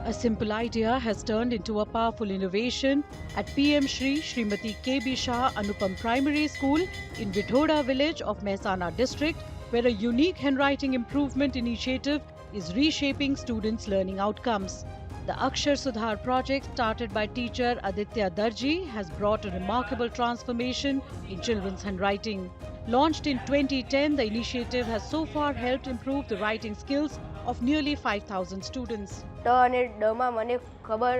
A simple idea has turned into a powerful innovation at PM Shri Srimati KB Shah Anupam Primary School in Vithoda village of Mehsana district, where a unique handwriting improvement initiative is reshaping students' learning outcomes. The Akshar Sudhar project, started by teacher Aditya Darji, has brought a remarkable transformation in children's handwriting. Launched in 2010, the initiative has so far helped improve the writing skills of nearly 5,000 students. ટ અને ડમાં મને ખબર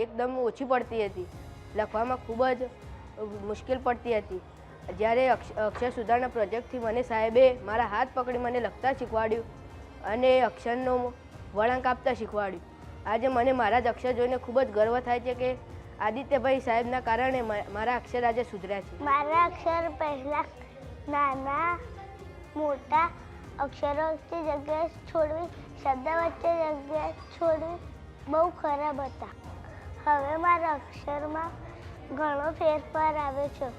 એકદમ ઓછી પડતી હતી, લખવામાં ખૂબ જ મુશ્કેલ પડતી હતી. જ્યારે અક્ષર સુધારણા પ્રોજેક્ટથી મને સાહેબે મારા હાથ પકડી મને લખતા શીખવાડ્યું અને અક્ષરનો વળાંક આપતા શીખવાડ્યું. આજે મને મારા જ અક્ષર જોઈને ખૂબ જ ગર્વ થાય છે કે આદિત્યભાઈ સાહેબના કારણે મારા અક્ષર આજે સુધર્યા છે. મારા અક્ષર પહેલાં નાના મોટા અક્ષરોની જગ્યાએ છોડવી, શબ્દ વચ્ચે જગ્યાએ છોડવી બહુ ખરાબ હતા. હવે મારા અક્ષરમાં ઘણો ફેરફાર આવ્યો છે.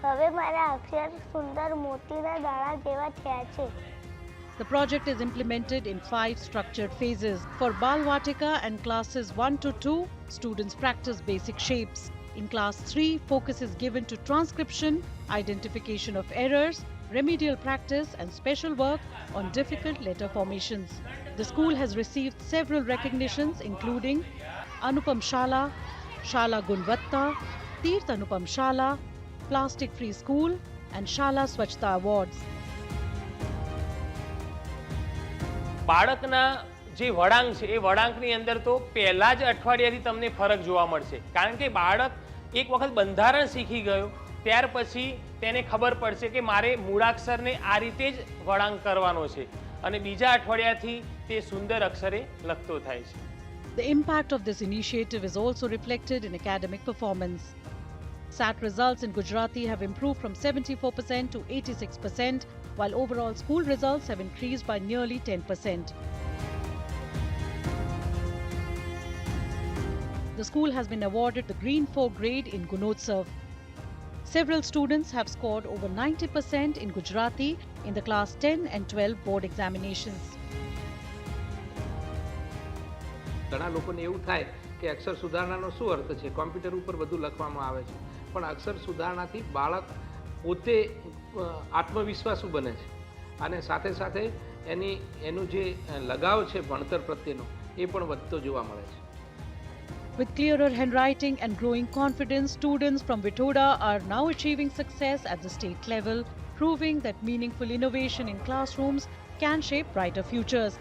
હવે મારા અક્ષર સુંદર મોતીના દાણા જેવા થયા છે. The project is implemented in 5 structured phases. For Balvatika and classes 1 to 2, students practice basic shapes. In class 3, focus is given to transcription, identification of errors, remedial practice and special work on difficult letter formations. The school has received several recognitions including Anupam Shala, Shala Gunvatta, Tirth Anupam Shala, Plastic Free School and Shala Swachhta Awards. બાળકના જે વળાંક છે એ વળાંકની અંદર તો પહેલા જ અઠવાડિયાથી તમને ફરક જોવા મળશે, કારણ કે બાળક એક વખત બંધારણ શીખી ગયો ત્યાર પછી તેને ખબર પડશે કે મારે મૂળાક્ષરને આ રીતે જ વળાંક કરવાનો છે અને બીજા અઠવાડિયાથી તે સુંદર અક્ષરે લખતો થાય છે. The impact of this initiative is also reflected in academic performance. SAT results in Gujarati have improved from 74% to 86%, while overall school results have increased by nearly 10%. The school has been awarded the Green 4 grade in Gunotsav. Several students have scored over 90% in Gujarati in the class 10 and 12 board examinations. ઘણા લોકોને એવું થાય કે અક્ષર સુધારણાનો શું અર્થ છે, computer ઉપર બધું લખવામાં આવે છે, પણ અક્ષર સુધારણાથી બાળક પોતે આત્મવિશ્વાસુ બને છે અને સાથે સાથે એનું જે લગાવ છે ભણતર પ્રત્યેનો એ પણ વધતો જોવા મળે છે. With clearer handwriting and growing confidence, students from Vithoda are now achieving success at the state level, proving that meaningful innovation in classrooms can shape brighter futures.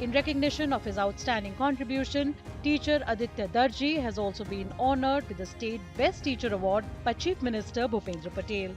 In recognition of his outstanding contribution, teacher Aditya Darji has also been honored with the State Best Teacher Award by Chief Minister Bhupendra Patel.